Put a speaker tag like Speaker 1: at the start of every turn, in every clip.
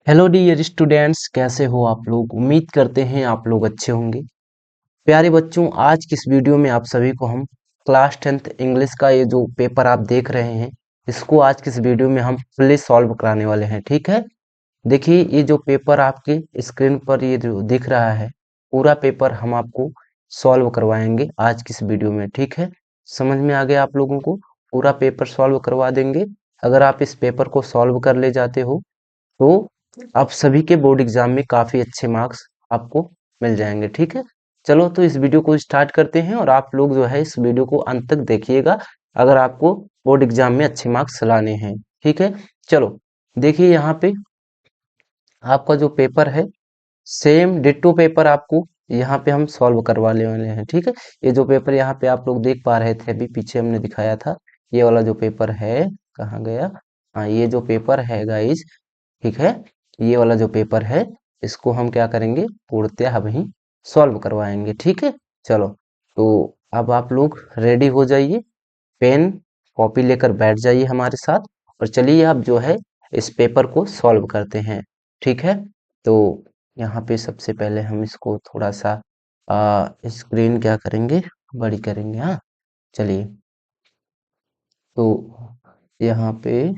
Speaker 1: Hello dear students, कैसे हो आप लोग। उम्मीद करते हैं आप लोग अच्छे होंगे। प्यारे बच्चों, आज की इस वीडियो में आप सभी को हम क्लास 10th इंग्लिश का ये जो पेपर आप देख रहे हैं, इसको आज की इस वीडियो में हम फुल्ली सॉल्व कराने वाले हैं। ठीक है, देखिए ये जो पेपर आपके स्क्रीन पर ये जो दिख रहा है, पूरा पेपर हम आपको सॉल्व करवाएंगे आज की इस वीडियो में। ठीक है, समझ में आ गया आप लोगों को। पूरा पेपर सॉल्व करवा देंगे। अगर आप इस पेपर को सॉल्व कर ले जाते हो तो आप सभी के बोर्ड एग्जाम में काफी अच्छे मार्क्स आपको मिल जाएंगे। ठीक है, चलो तो इस वीडियो को स्टार्ट करते हैं और आप लोग जो है इस वीडियो को अंत तक देखिएगा अगर आपको बोर्ड एग्जाम में अच्छे मार्क्स लाने हैं। ठीक है, चलो देखिए यहाँ पे आपका जो पेपर है, सेम डिट्टो पेपर आपको यहाँ पे हम सॉल्व करवाने वाले हैं। ठीक है, ये जो पेपर यहाँ पे आप लोग देख पा रहे थे अभी पीछे हमने दिखाया था, ये वाला जो पेपर है, कहाँ गया, हाँ ये जो पेपर है गाइज, ठीक है, ये वाला जो पेपर है इसको हम क्या करेंगे, पूर्णतः वही सॉल्व करवाएंगे। ठीक है, चलो तो अब आप लोग रेडी हो जाइए, पेन कॉपी लेकर बैठ जाइए हमारे साथ और चलिए अब जो है इस पेपर को सॉल्व करते हैं। ठीक है, तो यहाँ पे सबसे पहले हम इसको थोड़ा सा स्क्रीन क्या करेंगे, बड़ी करेंगे। हाँ चलिए, तो यहाँ पे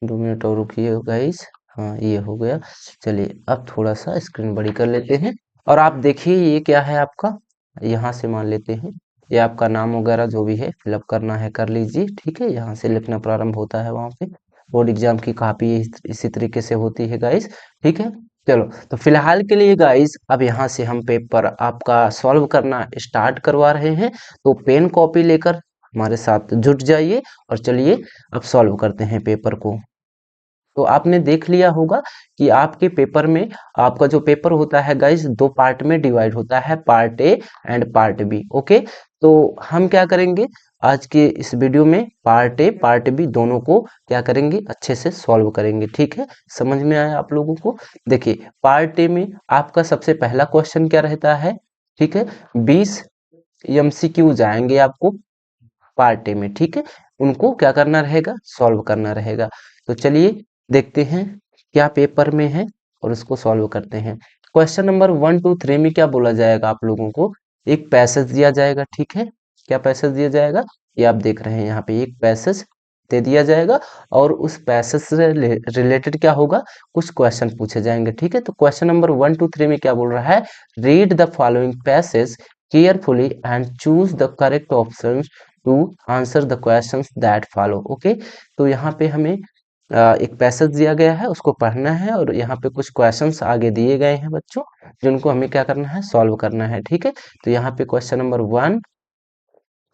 Speaker 1: 2 मिनट और रुकिए गाइस। हाँ ये हो गया। चलिए अब थोड़ा सा स्क्रीन बड़ी कर लेते हैं और आप देखिए ये क्या है आपका, यहाँ से मान लेते हैं ये आपका नाम वगैरह जो भी है फिलअप करना है कर लीजिए। ठीक है, यहाँ से लिखना प्रारंभ होता है, वहाँ पे बोर्ड एग्जाम की कॉपी इसी तरीके से होती है गाइस। ठीक है, चलो तो फिलहाल के लिए गाइस अब यहाँ से हम पेपर आपका सॉल्व करना स्टार्ट करवा रहे हैं, तो पेन कॉपी लेकर हमारे साथ जुट जाइए और चलिए अब सॉल्व करते हैं पेपर को। तो आपने देख लिया होगा कि आपके पेपर में, आपका जो पेपर होता है गाइस 2 पार्ट में डिवाइड होता है, part A and part B. Okay, तो हम क्या करेंगे आज के इस वीडियो में, पार्ट ए पार्ट बी दोनों को क्या करेंगे, अच्छे से सॉल्व करेंगे। ठीक है, समझ में आया आप लोगों को। देखिए पार्ट ए में आपका सबसे पहला क्वेश्चन क्या रहता है, ठीक है, 20 एमसीक्यू जाएंगे आपको पार्ट ए में। ठीक है, उनको क्या करना रहेगा, सॉल्व करना रहेगा। तो चलिए देखते हैं क्या पेपर में है और उसको सॉल्व करते हैं। क्वेश्चन नंबर 1 2 3 में क्या बोला जाएगा आप लोगों को, एक पैसेज दिया जाएगा। ठीक है, क्या पैसेज दिया जाएगा, ये आप देख रहे हैं यहाँ पे एक पैसेज दे दिया जाएगा और उस पैसेज से रिलेटेड क्या होगा, कुछ क्वेश्चन पूछे जाएंगे। ठीक है, तो क्वेश्चन नंबर 1 2 3 में क्या बोल रहा है, read the following passage carefully and choose the correct option to answer the questions that follow. Okay, तो यहाँ पे हमें एक पैसेज दिया गया है, उसको पढ़ना है और यहाँ पे कुछ क्वेश्चंस आगे दिए गए हैं बच्चों, जिनको हमें क्या करना है, सॉल्व करना है। ठीक है, तो यहाँ पे क्वेश्चन नंबर 1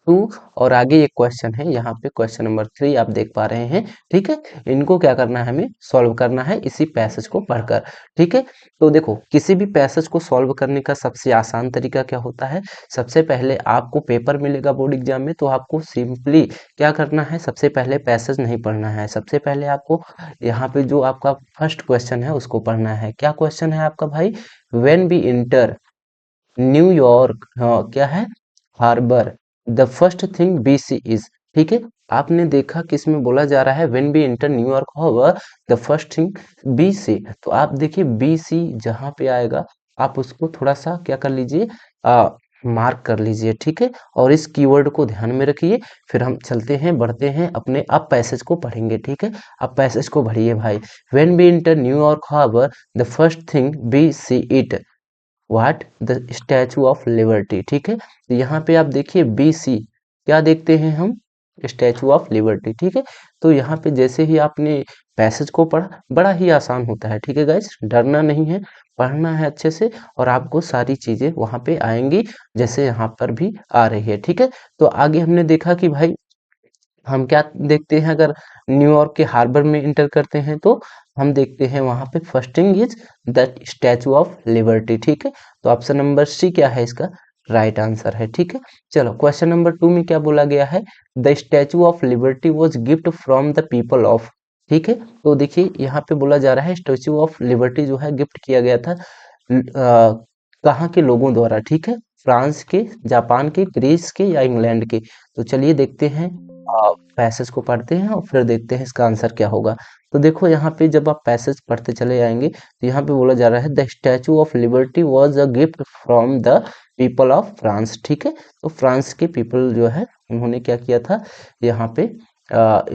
Speaker 1: 2 और आगे एक क्वेश्चन है यहाँ पे क्वेश्चन नंबर 3 आप देख पा रहे हैं। ठीक है, इनको क्या करना है, हमें सॉल्व करना है इसी पैसेज को पढ़कर। ठीक है, तो देखो किसी भी पैसेज को सॉल्व करने का सबसे आसान तरीका क्या होता है, सबसे पहले आपको पेपर मिलेगा बोर्ड एग्जाम में, तो आपको सिंपली क्या करना है, सबसे पहले पैसेज नहीं पढ़ना है, सबसे पहले आपको यहाँ पे जो आपका फर्स्ट क्वेश्चन है उसको पढ़ना है। क्या क्वेश्चन है आपका भाई, व्हेन वी इंटर न्यूयॉर्क, क्या है, harbour, the first thing we see is. ठीक है, आपने देखा कि इसमें बोला जा रहा है when we enter New York harbour the first thing we see, तो आप देखिए बी सी जहां पे आएगा आप उसको थोड़ा सा क्या कर लीजिए, मार्क कर लीजिए। ठीक है, और इस कीवर्ड को ध्यान में रखिए। फिर हम चलते हैं बढ़ते हैं अपने अब पैसेज को पढ़ेंगे। ठीक है, अब पैसेज को पढ़िए भाई, when we enter New York harbour the first thing we see it what, the Statue of Liberty. ठीक है, तो यहाँ पे आप देखिए बी सी क्या देखते हैं हम, स्टैचू ऑफ लिबर्टी। ठीक है, तो यहाँ पे जैसे ही आपने पैसेज को पढ़ा, बड़ा ही आसान होता है। ठीक है गाइस, डरना नहीं है, पढ़ना है अच्छे से और आपको सारी चीजें वहां पे आएंगी जैसे यहाँ पर भी आ रही है। ठीक है, तो आगे हमने देखा कि भाई हम क्या देखते हैं, अगर न्यूयॉर्क के हार्बर में इंटर करते हैं तो हम देखते हैं वहां पे first thing is the Statue of Liberty. ठीक है, तो ऑप्शन नंबर सी क्या है इसका राइट आंसर है। ठीक है, चलो क्वेश्चन नंबर 2 में क्या बोला गया है, the Statue of liberty was gift from the people of. ठीक है, तो देखिए यहाँ पे बोला जा रहा है स्टैचू ऑफ लिबर्टी जो है गिफ्ट किया गया था कहाँ के लोगों द्वारा। ठीक है, फ्रांस के, जापान के, ग्रीस के या इंग्लैंड के। तो चलिए देखते हैं पैसेज को पढ़ते हैं और फिर देखते हैं इसका आंसर क्या होगा। तो देखो यहाँ पे जब आप पैसेज पढ़ते चले जाएंगे तो यहाँ पे बोला जा रहा है the Statue of liberty was a gift from the people of France. ठीक है, तो फ्रांस के पीपल जो है उन्होंने क्या किया था, यहाँ पे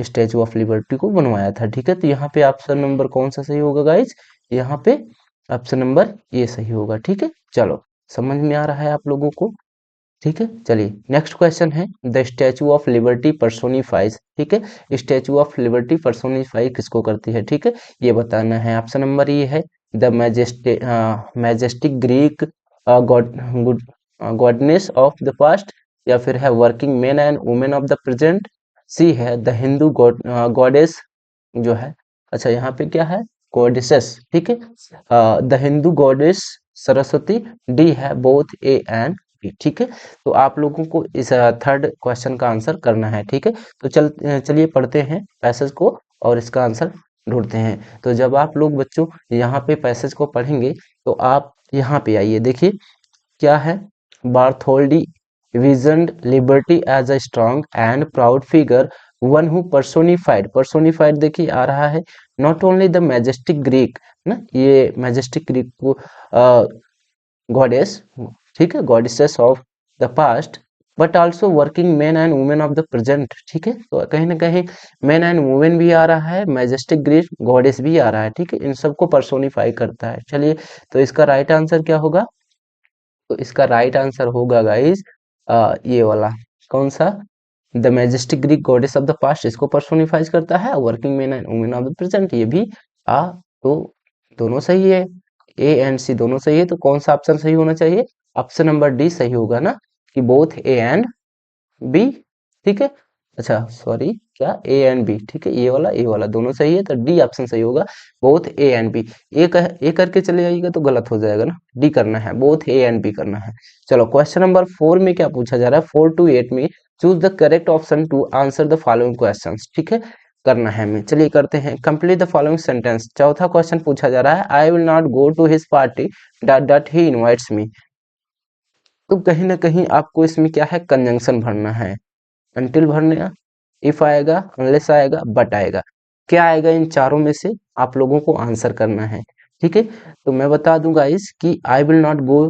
Speaker 1: स्टैचू ऑफ लिबर्टी को बनवाया था। ठीक है, तो यहाँ पे ऑप्शन नंबर कौन सा सही होगा गाइज, यहाँ पे ऑप्शन नंबर ए सही होगा। ठीक है, चलो समझ में आ रहा है आप लोगों को। ठीक है, चलिए नेक्स्ट क्वेश्चन है द स्टैचू ऑफ लिबर्टी पर्सोनिफाइज। ठीक है, स्टैचू ऑफ लिबर्टी पर्सोनिफाई किसको करती है, ठीक है, ये बताना है। ऑप्शन नंबर ये है the majestic Greek god goddess of the past, या फिर है working man and women of the present, C है द हिंदू गॉडेस जो है, अच्छा यहाँ पे क्या है, गॉडेसेस। ठीक है, the Hindu goddess Saraswati, D है बोथ ए एंड बी। ठीक है, तो आप लोगों को इस थर्ड क्वेश्चन का आंसर करना है। ठीक है, तो चलिए पढ़ते हैं पैसेज को और इसका आंसर ढूंढते हैं। तो जब आप लोग बच्चों यहाँ पे पैसेज को पढ़ेंगे तो आप यहाँ पे आइए, देखिए क्या है, Bartholdi envisioned liberty as a strong and proud figure, one who personified देखिए आ रहा है not only the majestic Greek ना, ये मैजेस्टिक ग्रीक को गॉडेस, ठीक है, goddesses of the past, but also working man and women of the present. ठीक है, तो कहीं ना कहीं मैन एंड वुमेन भी आ रहा है, मैजेस्टिक ग्रीक गॉडेस भी आ रहा है। ठीक है, इन सबको पर्सोनिफाई करता है। चलिए, तो इसका राइट आंसर क्या होगा, तो इसका राइट आंसर होगा गाइस ये वाला, कौन सा, the majestic Greek goddess of the past, इसको पर्सोनिफाइज करता है, working man and women of the present ये भी आ, तो दोनों सही है, ए एंड सी दोनों सही है, तो कौन सा ऑप्शन सही होना चाहिए, ऑप्शन नंबर डी सही होगा ना, कि बोथ ए एंड बी। ठीक है, अच्छा सॉरी, क्या ए एंड बी, ठीक है, ये वाला दोनों सही है, तो डी ऑप्शन सही होगा, बोथ ए एंड बी। ए करके चले जाइएगा तो गलत हो जाएगा ना, डी करना है, बोथ ए एंड बी करना है। चलो क्वेश्चन नंबर 4 में क्या पूछा जा रहा है, 4 to 8 में choose the correct option to answer the following questions. ठीक है, करना है हमें, चलिए करते हैं। कंप्लीट द फॉलोइंग सेंटेंस, चौथा क्वेश्चन पूछा जा रहा है I will not go to his party dot dot he invites me. तो कहीं ना कहीं आपको इसमें क्या है, कंजंक्शन भरना है, अनटिल भरना, इफ आएगा, अनलेस आएगा, बट आएगा, क्या आएगा इन चारों में से आप लोगों को आंसर करना है। ठीक है, तो मैं बता दूंगा इस कि I will not go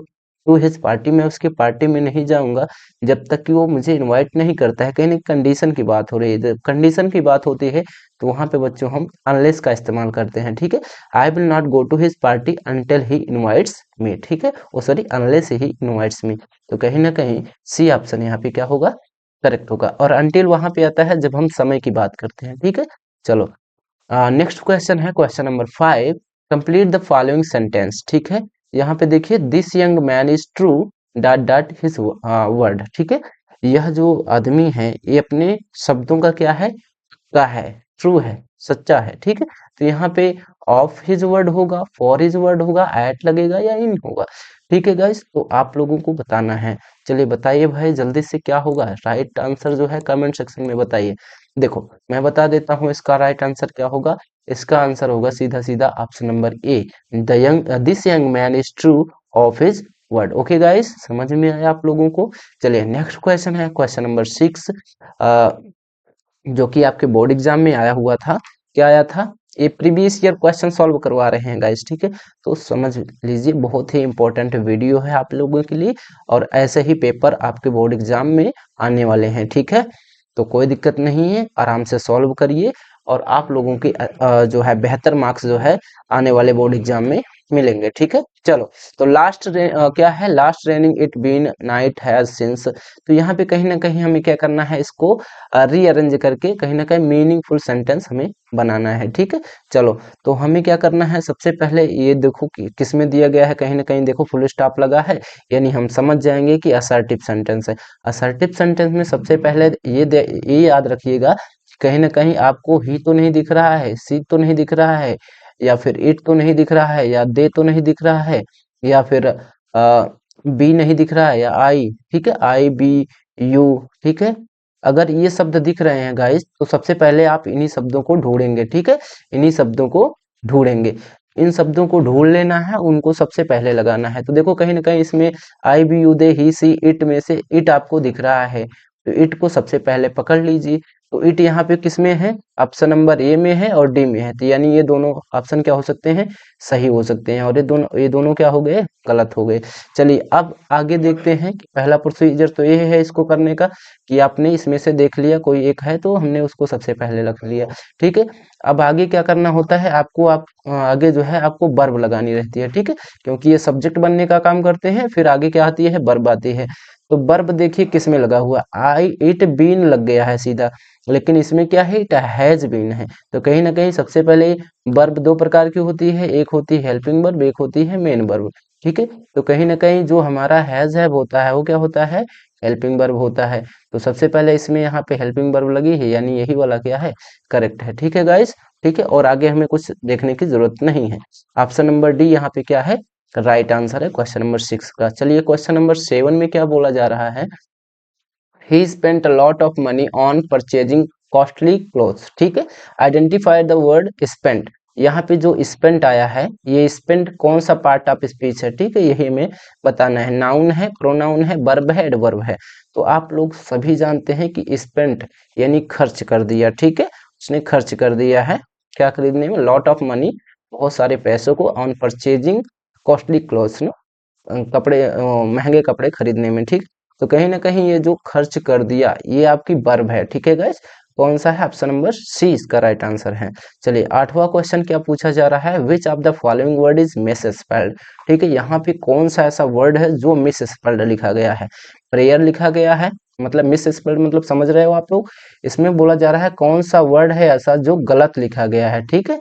Speaker 1: to his party, मैं उसके पार्टी में नहीं जाऊंगा जब तक कि वो मुझे इनवाइट नहीं करता है। कहीं ना कंडीशन की बात हो रही है, जब कंडीशन की बात होती है तो वहां पे बच्चों हम अनलेस का इस्तेमाल करते हैं। ठीक है, I will not go to his party until he invites me. ठीक है, वो sorry unless he invites me, तो कहीं ना कहीं सी ऑप्शन यहाँ पे क्या होगा, करेक्ट होगा। और अनटिल वहां पे आता है जब हम समय की बात करते हैं। ठीक है, चलो नेक्स्ट क्वेश्चन है question number 5, complete the following sentence. ठीक है, यहाँ पे देखिए this young man is true dot dot his word. ठीक है, यह जो आदमी है ये अपने शब्दों का क्या है, का है, ट्रू है, सच्चा है। ठीक है, तो यहाँ पे ऑफ हिज वर्ड होगा, फॉर हिज वर्ड होगा, एट लगेगा या इन होगा। ठीक है गाइस, तो आप लोगों को बताना है। चलिए बताइए भाई जल्दी से क्या होगा, राइट आंसर जो है कमेंट सेक्शन में बताइए। देखो मैं बता देता हूँ इसका राइट आंसर क्या होगा, इसका आंसर होगा सीधा सीधा option number A, the young this young man is true of his word. Okay guys, समझ में आया आप लोगों को। चलिए नेक्स्ट क्वेश्चन है क्वेश्चन नंबर 6, जो कि आपके बोर्ड एग्जाम में आया हुआ था। क्या आया था, ये प्रीवियस ईयर क्वेश्चन सॉल्व करवा रहे हैं गाइस। ठीक है, तो समझ लीजिए बहुत ही इंपॉर्टेंट वीडियो है आप लोगों के लिए, और ऐसे ही पेपर आपके बोर्ड एग्जाम में आने वाले हैं। ठीक है, तो कोई दिक्कत नहीं है, आराम से सॉल्व करिए और आप लोगों की जो है बेहतर मार्क्स जो है आने वाले बोर्ड एग्जाम में मिलेंगे। ठीक है, चलो तो लास्ट क्या है, last raining it been night has since, तो यहाँ पे कहीं ना कहीं हमें क्या करना है, इसको रीअरेंज करके कहीं ना कहीं मीनिंगफुल सेंटेंस हमें बनाना है। ठीक है, चलो तो हमें क्या करना है, सबसे पहले ये देखो कि किस में दिया गया है, कहीं ना कहीं देखो फुल स्टॉप लगा है, यानी हम समझ जाएंगे कि असर्टिव सेंटेंस है। असर्टिव सेंटेंस में सबसे पहले ये याद रखिएगा, कहीं ना कहीं आपको ही तो नहीं दिख रहा है, सी तो नहीं दिख रहा है, या फिर इट तो नहीं दिख रहा है, या दे तो नहीं दिख रहा है, या फिर बी नहीं दिख रहा है, या आई। ठीक है, आई बी यू। ठीक है, अगर ये शब्द दिख रहे हैं गाइस तो सबसे पहले आप इन्हीं शब्दों को ढूंढेंगे। ठीक है, इन्हीं शब्दों को ढूंढेंगे, इन शब्दों को ढूंढ लेना है, उनको सबसे पहले लगाना है। तो देखो कहीं ना कहीं इसमें I B U they he C it में से इट आपको दिख रहा है, तो इट को सबसे पहले पकड़ लीजिए। तो इट यहाँ पे किस में है, ऑप्शन नंबर ए में है और डी में है, तो यानी ये दोनों ऑप्शन क्या हो सकते हैं, सही हो सकते हैं, और ये दोनों क्या हो गए, गलत हो गए। चलिए अब आगे देखते हैं कि पहला प्रोसीजर तो ये है इसको करने का, कि आपने इसमें से देख लिया कोई एक है तो हमने उसको सबसे पहले रख लिया, ठीक है। अब आगे क्या करना होता है आपको, आगे जो है आपको वर्ब लगानी रहती है, ठीक है, क्योंकि ये सब्जेक्ट बनने का काम करते हैं, फिर आगे क्या आती है, वर्ब आती है। तो वर्ब देखिए किस में लगा हुआ, आई इट बीन लग गया है सीधा, लेकिन इसमें क्या है, इट हैज बीन है। तो कहीं ना कहीं सबसे पहले वर्ब दो प्रकार की होती है, एक होती है हेल्पिंग वर्ब, एक होती है मेन वर्ब, ठीक है। तो कहीं ना कहीं जो हमारा हैज है होता है वो क्या होता है, हेल्पिंग वर्ब होता है। तो सबसे पहले इसमें यहाँ पे हेल्पिंग वर्ब लगी है, यानी यही वाला क्या है, करेक्ट है, ठीक है गाइस, ठीक है। और आगे हमें कुछ देखने की जरूरत नहीं है। ऑप्शन नंबर डी यहाँ पे क्या है, राइट आंसर है क्वेश्चन नंबर 6 का। चलिए क्वेश्चन नंबर 7 में क्या बोला जा रहा है, he spent a lot of money on purchasing costly clothes, ठीक है। आइडेंटिफाई द वर्ड spent, यहाँ पे जो spent आया है, ये spent कौन सा पार्ट ऑफ स्पीच है, ठीक है, यही हमें बताना है। नाउन है, प्रोनाउन है, वर्ब है, एडवर्ब है। तो आप लोग सभी जानते हैं कि spent यानी खर्च कर दिया, ठीक है, उसने खर्च कर दिया है क्या खरीदने में, लॉट ऑफ मनी, बहुत सारे पैसों को, ऑन परचेजिंग कॉस्टली क्लोथ्स, कपड़े, महंगे कपड़े खरीदने में, ठीक। तो कहीं ना कहीं ये जो खर्च कर दिया ये आपकी वर्ब है, ठीक है गाइस। कौन सा है, ऑप्शन नंबर सी इसका राइट आंसर है। चलिए 8वां क्वेश्चन क्या पूछा जा रहा है, which of the following word is miss spelled, ठीक है। यहाँ पे कौन सा ऐसा वर्ड है जो मिस स्पेल्ड लिखा गया है, प्रेयर लिखा गया है, मतलब मिस स्पेल्ड मतलब समझ रहे हो आप लोग। इसमें बोला जा रहा है कौन सा वर्ड है ऐसा जो गलत लिखा गया है, ठीक है,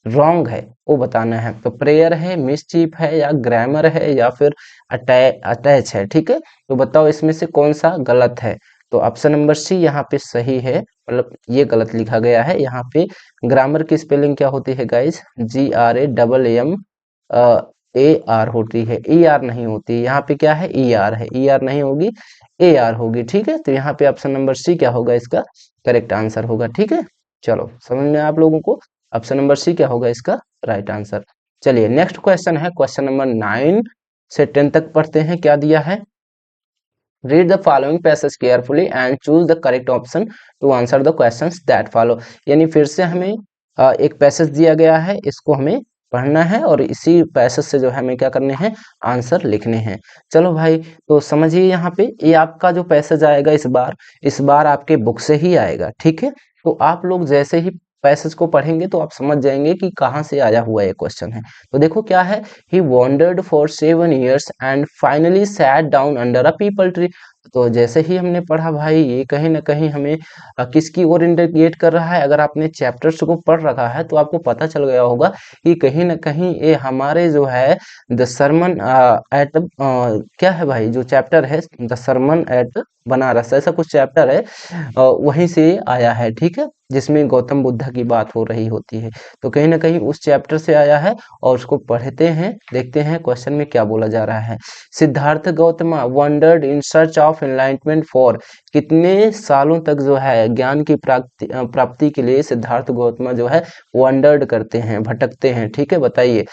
Speaker 1: रॉन्ग है, वो बताना है। तो प्रेयर है, मिसचीफ है, या ग्रामर है, या फिर अटैच है, ठीक है। तो बताओ इसमें से कौन सा गलत है। तो ऑप्शन नंबर सी यहाँ पे सही है, मतलब ये गलत लिखा गया है। यहाँ पे ग्रामर की स्पेलिंग क्या होती है गाइस, GRAMM AR होती है, ER नहीं होती। यहाँ पे क्या है, ER है, ER नहीं होगी, AR होगी, ठीक है। तो यहाँ पे ऑप्शन नंबर सी क्या होगा, इसका करेक्ट आंसर होगा, ठीक है। चलो समझ में आप लोगों को, ऑप्शन नंबर सी क्या होगा इसका राइट आंसर। चलिए नेक्स्ट क्वेश्चन है, क्वेश्चन नंबर 9 से 10 तक पढ़ते हैं, क्या दिया है, read the following passage carefully and choose the correct option to answer the questions that follow. यानी फिर से हमें एक पैसेज दिया गया है, इसको हमें पढ़ना है और इसी पैसेज से जो है हमें क्या करने हैं, आंसर लिखने हैं। चलो भाई, तो समझिए यहाँ पे ये आपका जो पैसेज आएगा इस बार आपके बुक से ही आएगा, ठीक है। तो आप लोग जैसे ही पैसेज को पढ़ेंगे तो आप समझ जाएंगे कि कहाँ से आया हुआ ये क्वेश्चन है। तो देखो क्या है, he wandered for 7 years and finally sat down under a peepal tree। तो जैसे ही हमने पढ़ा भाई, ये कहीं ना कहीं हमें किसकी ओर इंडिकेट कर रहा है। अगर आपने चैप्टर्स को पढ़ रखा है तो आपको पता चल गया होगा कि कहीं ना कहीं ये हमारे जो है द सरमन एट, क्या है भाई, जो चैप्टर है द सरमन एट बनारस, ऐसा कुछ चैप्टर है, वहीं से आया है, ठीक है, जिसमें गौतम बुद्ध की बात हो रही होती है। तो कहीं ना कहीं उस चैप्टर से आया है, और उसको पढ़ते हैं, देखते हैं क्वेश्चन में क्या बोला जा रहा है। Siddhartha Gautama wandered in search of enlightenment for, कितने सालों तक जो है ज्ञान की प्राप्ति के लिए सिद्धार्थ गौतम जो है वंडर्ड करते हैं, भटकते हैं, ठीक है, बताइए।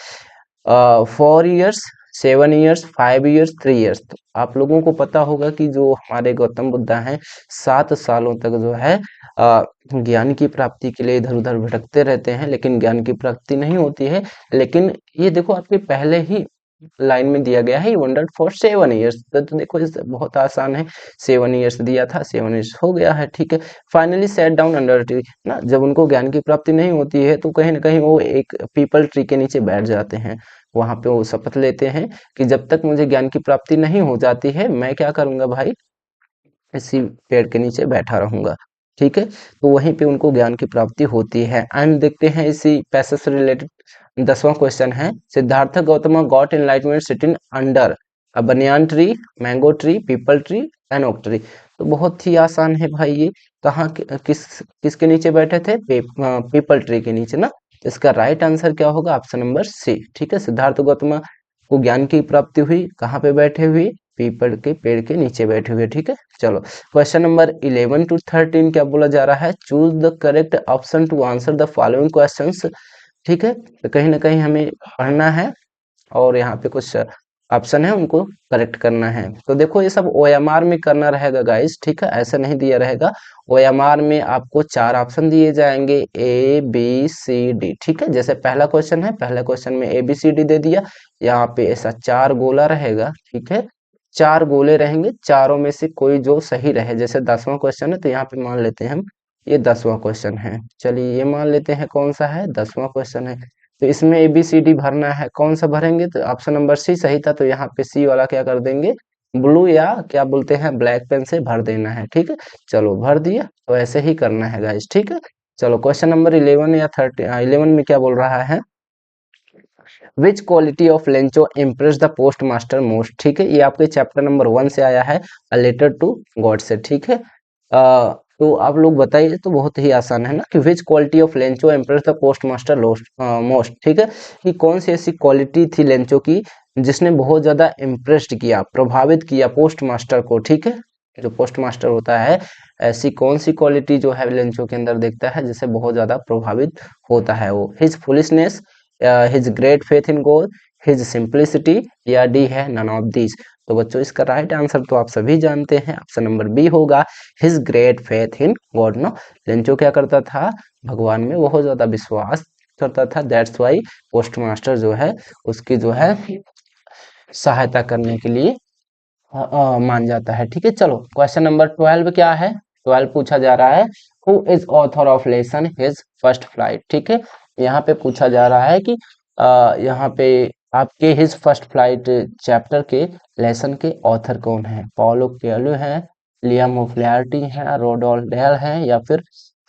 Speaker 1: 4 years, 7 years, 5 years, 3 years। तो आप लोगों को पता होगा कि जो हमारे गौतम बुद्धा हैं 7 सालों तक जो है ज्ञान की प्राप्ति के लिए इधर उधर भटकते रहते हैं, लेकिन ज्ञान की प्राप्ति नहीं होती है। लेकिन ये देखो आपके पहले ही लाइन में दिया गया है, वंडर्ड फॉर 7 years। तो देखो इस बहुत आसान है, 7 years दिया था, 7 years हो गया है, ठीक है। Finally set down under tree ना, जब उनको ज्ञान की प्राप्ति नहीं होती है तो कहीं ना कहीं वो एक पीपल ट्री के नीचे बैठ जाते हैं। वहां पे वो शपथ लेते हैं कि जब तक मुझे ज्ञान की प्राप्ति नहीं हो जाती है मैं क्या करूंगा भाई, इसी पेड़ के नीचे बैठा रहूंगा, ठीक है। तो वहीं पे उनको ज्ञान की प्राप्ति होती है। एंड देखते हैं इसी पैसेज से रिलेटेड 10वां क्वेश्चन है, Siddhartha Gautam got enlightenment sitting under a banyan tree, mango tree, people tree and oak tree. तो बहुत ही आसान है भाई, ये कहाँ किसके नीचे बैठे थे, पीपल ट्री के नीचे ना। इसका राइट आंसर क्या होगा, ऑप्शन नंबर सी, ठीक है। सिद्धार्थ गौतम को ज्ञान की प्राप्ति हुई कहाँ पे बैठे हुए, पीपल के पेड़ के नीचे बैठे हुए, ठीक है। चलो क्वेश्चन नंबर 11 to 13 क्या बोला जा रहा है, choose the correct option to answer the following questions, ठीक है। तो कहीं ना कहीं हमें पढ़ना है और यहाँ पे कुछ ऑप्शन है उनको करेक्ट करना है। तो देखो ये सब OMR में करना रहेगा गाइस, ठीक है, ऐसे नहीं दिया रहेगा। OMR में आपको 4 ऑप्शन दिए जाएंगे, ABCD, ठीक है। जैसे पहला क्वेश्चन है, पहले क्वेश्चन में ABCD दे दिया, यहाँ पे ऐसा 4 गोला रहेगा, ठीक है, 4 गोले रहेंगे, चारों में से कोई जो सही रहे। जैसे 10वां क्वेश्चन है तो यहाँ पे मान लेते हैं हम ये 10वां क्वेश्चन है, चलिए ये मान लेते हैं कौन सा है, 10वां क्वेश्चन है। तो इसमें ABCD भरना है, कौन सा भरेंगे, तो ऑप्शन नंबर सी सही था, तो यहाँ पे सी वाला क्या कर देंगे, ब्लू या क्या बोलते हैं ब्लैक पेन से भर देना है, ठीक है। चलो भर दिया, तो ऐसे ही करना है गाइस, ठीक है। चलो क्वेश्चन नंबर 11 या 11 में क्या बोल रहा है, विच quality of Lencho impress the post master most, ठीक है, ये आपके चैप्टर नंबर 1 से आया है, अ लेटर टू गॉड से, ठीक है। तो आप लोग बताइए, तो बहुत ही आसान है ना, कि विच quality of Lencho impress the post master most, ठीक है, कि कौन सी ऐसी क्वालिटी थी लेंचो की जिसने बहुत ज्यादा इम्प्रेस्ड किया, प्रभावित किया पोस्ट मास्टर को, ठीक है। जो पोस्ट मास्टर होता है, ऐसी कौन सी क्वालिटी जो है लेंचो के अंदर देखता है जिससे बहुत ज्यादा प्रभावित होता है वो, his foolishness, his great faith in God, his simplicity, या डी है नन ऑफ दीज। तो बच्चों इसका राइट आंसर तो आप सभी जानते हैं, ऑप्शन नंबर बी होगा, his great faith in God. No, Lencho क्या करता था, भगवान में बहुत ज्यादा विश्वास करता था, दैट्स वाई पोस्ट मास्टर जो है उसकी जो है सहायता करने के लिए मान जाता है, ठीक है। चलो क्वेश्चन नंबर 12 क्या है, 12 पूछा जा रहा है, who is author of lesson his first flight, ठीक है। यहाँ पे पूछा जा रहा है कि यहाँ पे आपके हिज फर्स्ट फ्लाइट चैप्टर के लेसन के ऑथर कौन है, पॉलो कोएल्हो है, लियाम ओफ्लेयर्टी है, रोडोल्फ डेल है, या फिर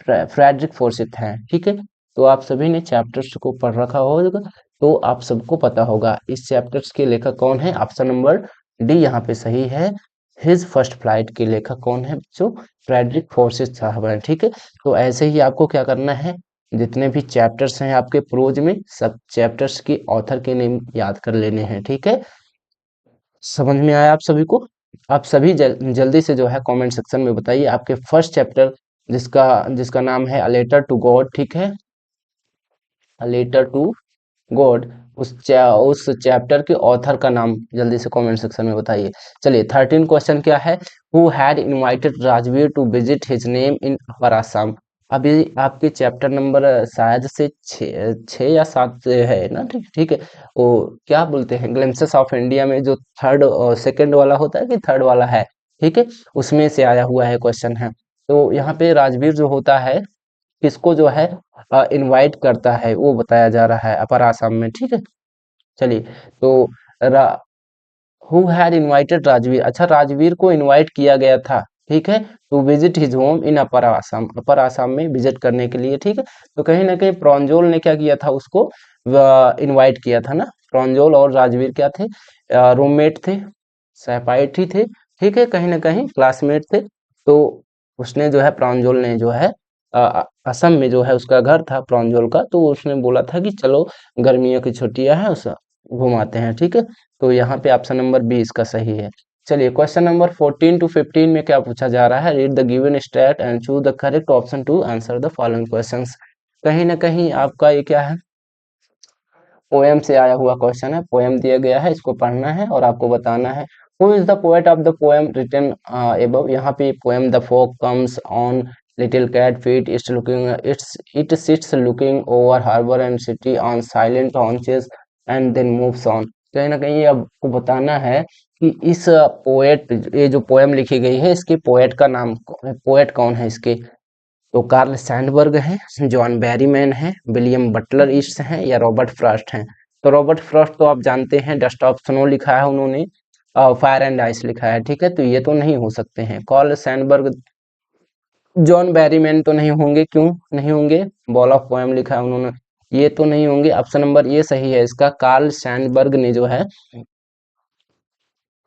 Speaker 1: फ्रेडरिक फोर्सिथ है, ठीक है। तो आप सभी ने चैप्टर्स को पढ़ रखा होगा, तो आप सबको पता होगा इस चैप्टर्स के लेखक कौन है, ऑप्शन नंबर डी यहाँ पे सही है, हिज फर्स्ट फ्लाइट के लेखक कौन है, जो फ्रेडरिक फोर्सिथ साहब है, ठीक है। तो ऐसे ही आपको क्या करना है, जितने भी चैप्टर्स हैं आपके प्रोज में, सब चैप्टर्स के ऑथर के नेम याद कर लेने हैं, ठीक है। समझ में आया आप सभी को? आप सभी जल्दी से जो है कमेंट सेक्शन में बताइए आपके फर्स्ट चैप्टर जिसका जिसका नाम है अ लेटर टू गॉड, ठीक है, अ लेटर टू गॉड, उस चैप्टर के ऑथर का नाम जल्दी से कमेंट सेक्शन में बताइए। चलिए 13 क्वेश्चन क्या है, who had invited Rajveer to visit his name in upper Assam. अभी आपके चैप्टर नंबर शायद से 6 या 7 है ना, ठीक ठीक है। वो क्या बोलते हैं, ग्लिम्पसेस ऑफ इंडिया में जो थर्ड और सेकंड वाला होता है कि थर्ड वाला है, ठीक है, उसमें से आया हुआ है क्वेश्चन है। तो यहाँ पे राजवीर जो होता है किसको जो है इनवाइट करता है वो बताया जा रहा है अपर आसाम में, ठीक है। चलिए, तो हु हैड इनवाइटेड राजवीर, अच्छा राजवीर को इनवाइट किया गया था, ठीक है, to visit his home in upper Assam, upper Assam में विजिट करने के लिए, ठीक है। तो कहीं ना कहीं प्रॉन्जोल ने क्या किया था, उसको इनवाइट किया था ना। प्रॉन्जोल और राजवीर क्या थे, रूममेट थे, सहपाठी थे, ठीक है, कहीं ना कहीं क्लासमेट थे। तो उसने जो है प्रांजल ने जो है असम में जो है उसका घर था प्रांजल का, तो उसने बोला था कि चलो गर्मियों की छुट्टियां हैं उस घुमाते हैं, ठीक है। तो यहाँ पे ऑप्शन नंबर बी इसका सही है। चलिए क्वेश्चन नंबर 14 टू 15 में क्या पूछा जा रहा है, read the given state and choose the correct option to answer the following questions. कहीं ना कहीं आपका ये क्या है, पोएम से आया हुआ क्वेश्चन है, पोएम दिया गया है, इसको पढ़ना है और आपको बताना है। Who is the poet of the poem written above, यहाँ पे poem the fog comes on little cat feet it's looking it sits looking over harbour and city on silent haunches and then moves on. कहीं ना कहीं आपको बताना है कि इस पोएट, ये जो पोएम लिखी गई है इसके पोएट का नाम, पोएट कौन है इसके। तो कार्ल सैंडबर्ग हैं, जॉन बैरीमैन हैं, विलियम बटलर ईस्ट हैं, या रॉबर्ट फ्रॉस्ट हैं। तो रॉबर्ट फ्रॉस्ट तो आप जानते हैं, डस्ट ऑफ स्नो लिखा है उन्होंने, फायर एंड आइस लिखा है, ठीक है, तो ये तो नहीं हो सकते हैं। कार्ल सैंडबर्ग, जॉन बैरीमैन तो नहीं होंगे, क्यों नहीं होंगे, बॉल ऑफ पोएम लिखा है उन्होंने, ये तो नहीं होंगे। ऑप्शन नंबर ये सही है इसका, कार्ल सैंडबर्ग ने जो है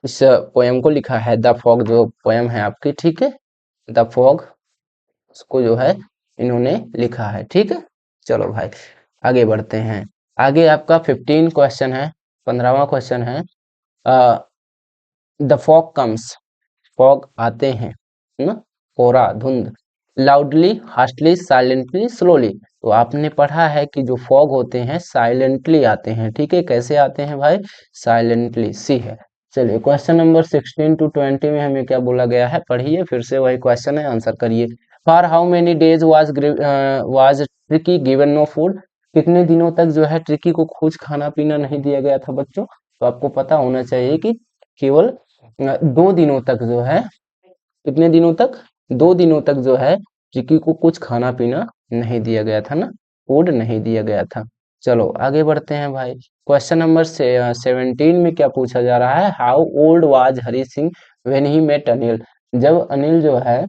Speaker 1: इस पोएम को लिखा है, द फॉग जो पोएम है आपकी, ठीक है, द फॉग, उसको जो है इन्होंने लिखा है, ठीक है। चलो भाई आगे बढ़ते हैं। आगे आपका 15 क्वेश्चन है, 15वां क्वेश्चन है, द फॉग कम्स, फॉग आते हैं, है ना, कोहरा धुंध, लाउडली, हार्शली, साइलेंटली, स्लोली। तो आपने पढ़ा है कि जो फॉग होते हैं साइलेंटली आते हैं, ठीक है। कैसे आते हैं भाई? साइलेंटली, सी है। चलिए क्वेश्चन नंबर 16 to 20 में हमें क्या बोला गया है, पढ़िए फिर से, वही क्वेश्चन है, आंसर करिए। For how many days was tricky given no food? कितने दिनों तक जो है ट्रिकी को कुछ खाना पीना नहीं दिया गया था बच्चों? तो आपको पता होना चाहिए कि केवल 2 दिनों तक जो है, कितने दिनों तक? 2 दिनों तक जो है चिक्की को कुछ खाना पीना नहीं दिया गया था ना, फूड नहीं दिया गया था। चलो आगे बढ़ते हैं भाई। क्वेश्चन नंबर 17 में क्या पूछा जा रहा है, how old was Hari Singh when he met Anil? जब अनिल जो है,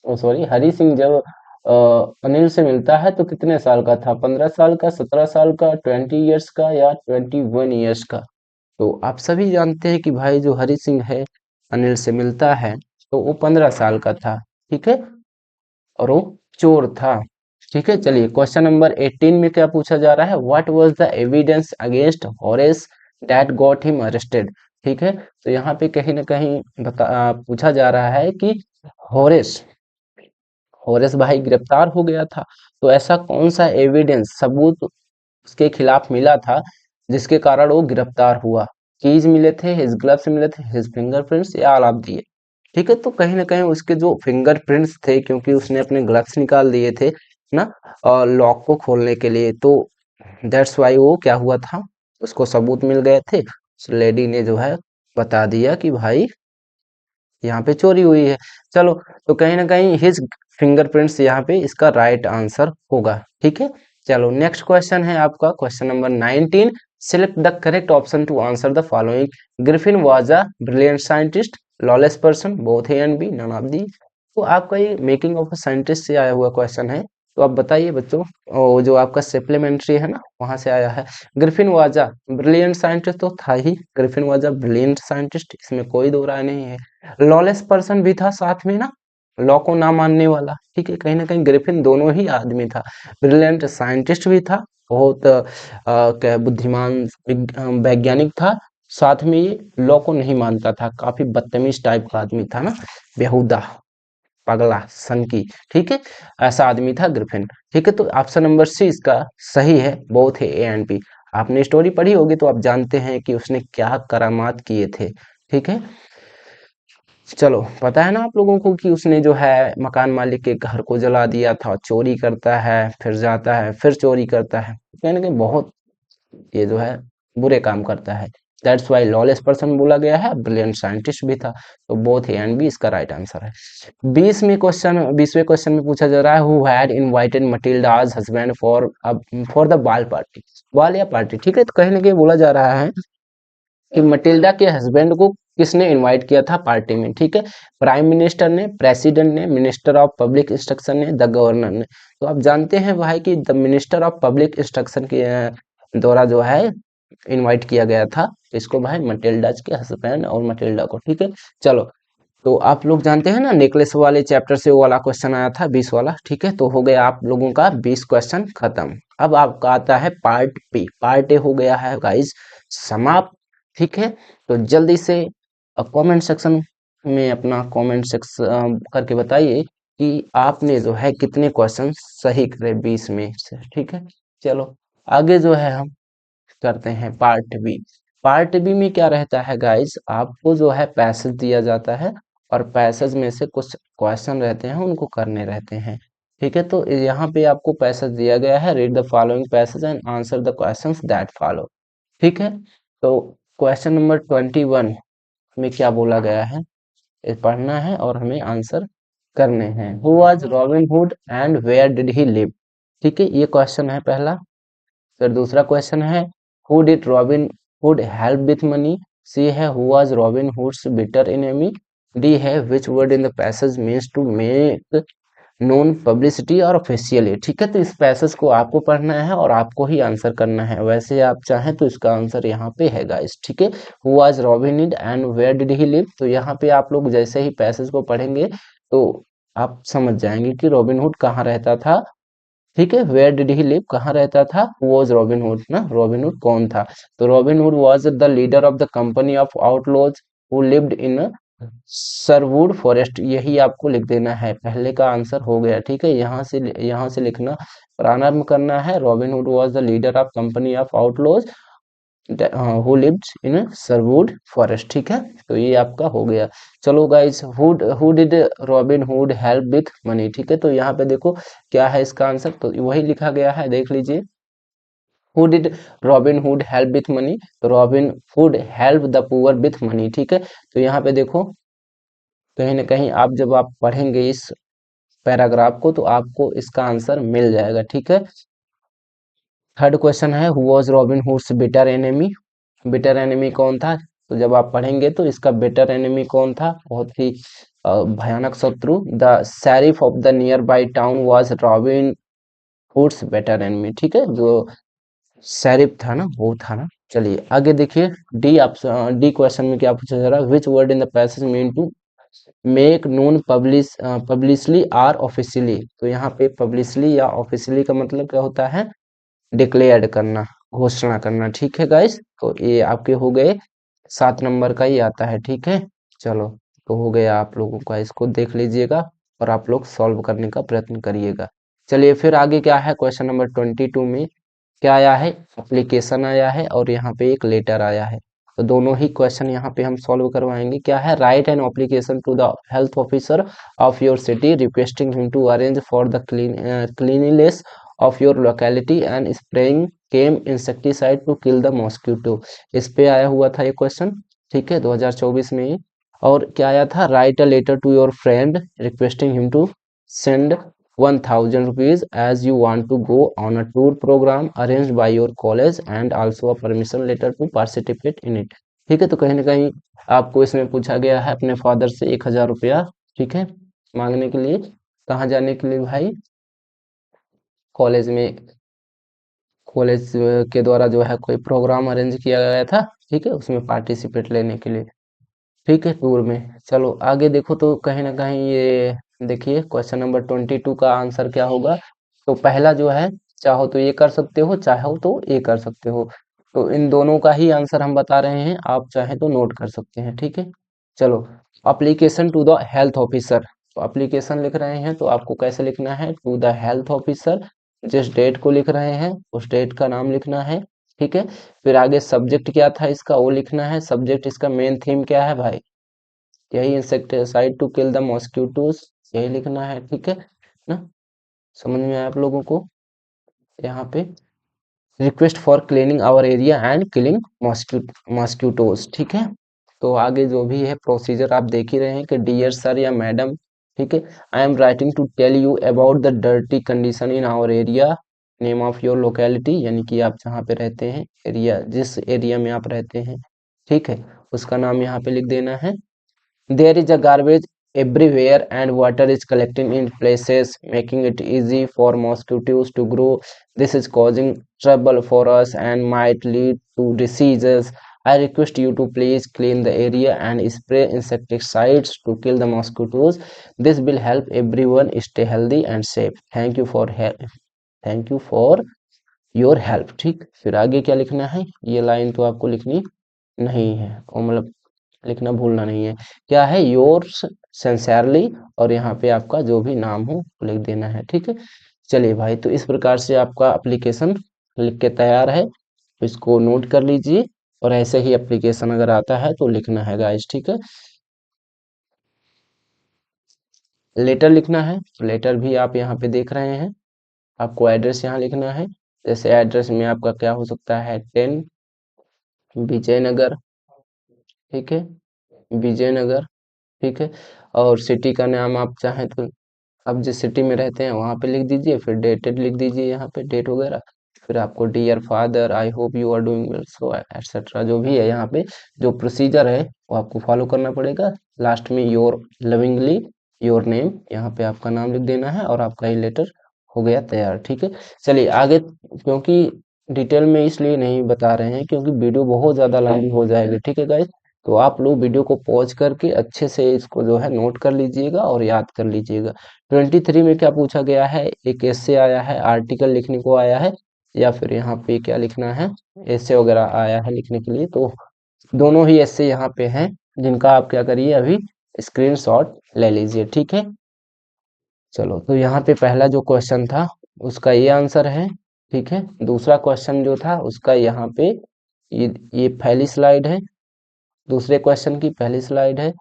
Speaker 1: सॉरी, हरी सिंह जब अनिल से मिलता है तो कितने साल का था? 15 साल का, 17 साल का, 20 ईयर्स का, या 21 ईयर्स का? तो आप सभी जानते हैं कि भाई जो हरी सिंह है अनिल से मिलता है तो वो 15 साल का था, ठीक है, और वो चोर था, ठीक है। चलिए क्वेश्चन नंबर 18 में क्या पूछा जा रहा है, what was the evidence against Horace that got him arrested? ठीक है, तो यहाँ पे कहीं ना कहीं पूछा जा रहा है कि हॉरेस हॉरेस भाई गिरफ्तार हो गया था, तो ऐसा कौन सा एविडेंस, सबूत उसके खिलाफ मिला था जिसके कारण वो गिरफ्तार हुआ? कीज मिले थे, हिज ग्लव्स मिले थे, हिज फिंगरप्रिंट्स, या ऑल ऑफ दिए? ठीक है, तो कहीं ना कहीं उसके जो फिंगरप्रिंट्स थे, क्योंकि उसने अपने ग्लव्स निकाल दिए थे ना, और लॉक को खोलने के लिए, तो दैट्स वाई वो क्या हुआ था, उसको सबूत मिल गए थे। उस लेडी ने जो है बता दिया कि भाई यहाँ पे चोरी हुई है। चलो, तो कहीं ना कहीं हिज फिंगरप्रिंट्स यहाँ पे इसका राइट आंसर होगा, ठीक है। चलो नेक्स्ट क्वेश्चन है आपका question number 19। Select the correct option to answer the following. Griffin was a brilliant scientist, lawless person, both A and B, none of the. तो आपका ये मेकिंग ऑफ अ साइंटिस्ट से आया हुआ क्वेश्चन है, तो आप बताइए बच्चों, वो जो आपका सप्लीमेंट्री है ना वहां से आया है। Griffin was a brilliant scientist तो था ही, Griffin was a brilliant scientist, इसमें कोई दो राय नहीं है। लॉलेस पर्सन भी था साथ में ना, लॉ को ना मानने वाला, ठीक है। कहीं ना कहीं ग्रिफिन दोनों ही आदमी था, ब्रिलियंट साइंटिस्ट भी था, बहुत क्या बुद्धिमान वैज्ञानिक था, साथ में ये लॉ को नहीं मानता था, काफी बदतमीज टाइप का आदमी था ना, बेहुदा, पगला, सनकी, ठीक है, ऐसा आदमी था ग्रिफिन। ठीक है, तो ऑप्शन नंबर सी इसका सही है, बोथ है ए एंड बी। आपने स्टोरी पढ़ी होगी तो आप जानते हैं कि उसने क्या करामात किए थे, ठीक है। चलो पता है ना आप लोगों को कि उसने जो है मकान मालिक के घर को जला दिया था, चोरी करता है, फिर जाता है, फिर चोरी करता है, कहीं ना कहीं बहुत ये जो है बुरे काम करता है। दैट्स वाई लॉलेस पर्सन बोला गया है, ब्रिलियंट साइंटिस्ट भी था। तो बोथ ए एंड बी इसका राइट आंसर है। 20वें क्वेश्चन में पूछा जा रहा है, who had invited Matilda's husband for the ball party? Ball या पार्टी, ठीक है। तो कहीं ना कहीं बोला जा रहा है कि मटिल्डा के हस्बैंड को किसने इनवाइट किया था पार्टी में, ठीक है। प्राइम मिनिस्टर ने, प्रेसिडेंट ने, मिनिस्टर ऑफ पब्लिक इंस्ट्रक्शन ने, द गवर्नर ने? तो आप जानते हैं भाई कि the minister of public instruction के द्वारा जो है इनवाइट किया गया था इसको भाई, मटिल्डाज के हस्बैंड और मटिल्डा को, ठीक है। चलो, तो आप लोग जानते हैं ना नेकलेस वाले चैप्टर से वो वाला क्वेश्चन आया था 20 वाला, ठीक है। तो हो गया आप लोगों का 20 क्वेश्चन खत्म। अब आपका आता है पार्ट बी, पार्ट ए हो गया है गाइज समाप्त, ठीक है। तो जल्दी से कमेंट सेक्शन में अपना कमेंट सेक्शन करके बताइए कि आपने जो है कितने क्वेश्चन सही करे 20 में से, ठीक है। चलो आगे जो है हम करते हैं पार्ट बी। पार्ट बी में क्या रहता है गाइस, आपको जो है पैसेज दिया जाता है और पैसेज में से कुछ क्वेश्चन रहते हैं उनको करने रहते हैं, ठीक है। तो यहाँ पे आपको पैसेज दिया गया है, read the following passage and answer the questions that follow, ठीक है। तो क्वेश्चन नंबर 21 में क्या बोला गया है, ये पढ़ना है और हमें आंसर करने हैं। Who was Robin Hood and where did he live? ठीक है, ये क्वेश्चन है पहला। फिर दूसरा क्वेश्चन है, who did Robin Hood help with money? C है, who was Robin Hood's bitter enemy? D है, which word in the passage means to make known publicity और ऑफिशियली? ठीक है, तो इस पैसेज को आपको पढ़ना है और आपको ही आंसर करना है। वैसे आप चाहें तो इसका आंसर यहाँ पे है गाइस, ठीक है। Who was Robin Hood and where did he live? तो यहाँ पे आप लोग जैसे ही पैसेज को पढ़ेंगे तो आप समझ जाएंगे कि रॉबिन हुड कहाँ रहता था, ठीक है। वेयर डिड ही लिव, कहाँ रहता था, वॉज रॉबिन हुड ना, रॉबिन हुड कौन था? तो Robin Hood was the leader of the company of outlaws who lived in Sherwood forest, यही आपको लिख देना है, पहले का आंसर हो गया। ठीक है, यहाँ से लिखना, प्रारंभ करना है। Robin Hood was the leader of company of outlaws who lived in Sherwood forest. ठीक है, तो ये आपका हो गया। चलो guys, who did Robin Hood help with money. ठीक है, तो यहाँ पे देखो क्या है इसका आंसर, तो वही लिखा गया है, देख लीजिए। Who did Robin Hood help with money, तो Robin Hood help the poor with money. ठीक है, तो यहाँ पे देखो कहीं ना कहीं आप जब आप पढ़ेंगे इस पैराग्राफ को तो आपको इसका आंसर मिल जाएगा। ठीक है, थर्ड क्वेश्चन है, who was Robin Hood's bitter enemy. Bitter enemy कौन था, तो जब आप पढ़ेंगे तो इसका बिटर एनिमी कौन था, बहुत ही भयानक शत्रु। The Sharif of the near by town was Robin hoods better enemy. ठीक है, जो शरीफ था ना वो था ना। चलिए आगे देखिए, डी क्वेश्चन में क्या पूछा जा रहा है, which word in the passage mean to make known publicly or officially. तो यहाँ पे पब्लिशली या ऑफिशियली का मतलब क्या होता है, डिक्लेयर करना, घोषणा करना। ठीक है गाइस, तो ये आपके हो गए, 7 नंबर का ही आता है। ठीक है, चलो, तो हो गया आप लोगों का, इसको देख लीजिएगा और आप लोग सॉल्व करने का प्रयत्न करिएगा। चलिए फिर आगे क्या है, क्वेश्चन नंबर 22 में क्या आया है, एप्लीकेशन आया है और यहाँ पे एक लेटर आया है। तो दोनों ही क्वेश्चन यहाँ पे हम सॉल्व करवाएंगे। क्या है, write an application to the health officer of your city requesting him to arrange for the cleanliness of your locality and spraying came insecticide to kill the mosquito. इस पे आया हुआ था ये क्वेश्चन। ठीक है, 2024 में ही। और क्या आया था, write a letter to your friend requesting him to send 1000 rupees as you want to go on a tour program arranged by your college and also a permission letter to participate in it। ठीक है, तो कहीं ना कहीं आपको इसमें पूछा गया है अपने फादर से 1000 रुपया, ठीक है, मांगने के लिए, कहाँ जाने के लिए भाई, कॉलेज में, कॉलेज के द्वारा जो है कोई प्रोग्राम अरेंज किया गया था। ठीक है, उसमें पार्टिसिपेट लेने के लिए। ठीक है, टूर में। चलो आगे देखो, तो कहीं ना कहीं ये देखिए क्वेश्चन नंबर 22 का आंसर क्या होगा। तो पहला जो है, चाहो तो ये कर सकते हो, चाहो तो ये कर सकते हो। तो इन दोनों का ही आंसर हम बता रहे हैं, आप चाहे तो नोट कर सकते हैं। ठीक है, चलो, application to the health officer. तो अप्लीकेशन लिख रहे हैं तो आपको कैसे लिखना है, टू द हेल्थ ऑफिसर, जिस डेट को लिख रहे हैं उस डेट का नाम लिखना है। ठीक है, फिर आगे सब्जेक्ट क्या था इसका वो लिखना है, सब्जेक्ट इसका मेन थीम क्या है भाई, यही insecticide to kill the mosquitoes, यही लिखना है। ठीक है ना, समझ में आया आप लोगों को, यहाँ पे request for cleaning our area and killing mosquitoes. ठीक है, तो आगे जो भी है प्रोसीजर आप देख ही रहे हैं कि डियर सर या मैडम, ठीक है, I am writing to tell you about the dirty condition in our area, name of your locality, यानी कि आप जहाँ पे रहते हैं, एरिया, जिस एरिया में आप रहते हैं, ठीक है, उसका नाम यहाँ पे लिख देना है। There is a garbage everywhere and water is collecting in places, making it easy for mosquitoes to grow. This is causing trouble for us and might lead to diseases. I request you to please clean the area and spray insecticides to kill the mosquitoes. This will help everyone stay healthy and safe. Thank you for help. Thank you for your help. ठीक, फिर आगे क्या लिखना है, ये line तो आपको लिखनी नहीं है, और मतलब लिखना भूलना नहीं है। क्या है, योर्स सिंसियरली, और यहाँ पे आपका जो भी नाम हो वो लिख देना है। ठीक है, चलिए भाई, तो इस प्रकार से आपका एप्लीकेशन लिख के तैयार है, तो इसको नोट कर लीजिए, और ऐसे ही एप्लीकेशन अगर आता है तो लिखना है गाइस। ठीक है, लेटर लिखना है, लेटर भी आप यहाँ पे देख रहे हैं, आपको एड्रेस यहाँ लिखना है। जैसे एड्रेस में आपका क्या हो सकता है, 10 विजयनगर। ठीक है, विजयनगर। ठीक है, और सिटी का नाम आप चाहें तो आप जिस सिटी में रहते हैं वहाँ पे लिख दीजिए, फिर डेटेड लिख दीजिए यहाँ पे, डेट वगैरह। फिर आपको dear father, I hope you are doing well, so etcetera, जो भी है यहाँ पे जो प्रोसीजर है वो आपको फॉलो करना पड़ेगा। लास्ट में योर लविंगली योर नेम, यहाँ पे आपका नाम लिख देना है और आपका ये लेटर हो गया तैयार। ठीक है, चलिए आगे, क्योंकि डिटेल में इसलिए नहीं बता रहे हैं क्योंकि वीडियो बहुत ज़्यादा लंबी हो जाएगी। ठीक है गाइस, तो आप लोग वीडियो को पॉज करके अच्छे से इसको जो है नोट कर लीजिएगा और याद कर लीजिएगा। 23 में क्या पूछा गया है, एक एस्से आया है, आर्टिकल लिखने को आया है, या फिर यहाँ पे क्या लिखना है, एस्से वगैरह आया है लिखने के लिए। तो दोनों ही एस्से यहाँ पे हैं, जिनका आप क्या करिए अभी स्क्रीनशॉट ले लीजिए, ठीक है। चलो, तो यहाँ पे पहला जो क्वेश्चन था उसका ये आंसर है, ठीक है। दूसरा क्वेश्चन जो था उसका यहाँ पे ये पहली स्लाइड है, दूसरे क्वेश्चन की पहली स्लाइड है,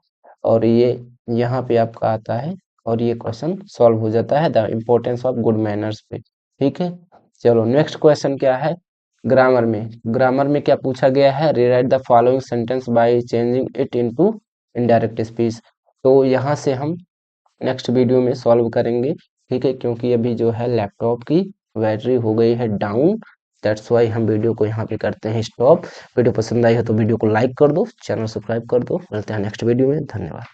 Speaker 1: और ये यहाँ पे आपका आता है, और ये क्वेश्चन सॉल्व हो जाता है the importance of good manners पे, ठीक है। चलो, नेक्स्ट क्वेश्चन क्या है, ग्रामर में क्या पूछा गया है, rewrite the following sentence by changing it into indirect speech. तो यहाँ से हम नेक्स्ट वीडियो में सॉल्व करेंगे, ठीक है, क्योंकि अभी जो है लैपटॉप की बैटरी हो गई है डाउन। दैट्स वाई हम वीडियो को यहाँ पे करते हैं स्टॉप। वीडियो पसंद आई हो तो वीडियो को लाइक कर दो, चैनल सब्सक्राइब कर दो। मिलते हैं नेक्स्ट वीडियो में, धन्यवाद।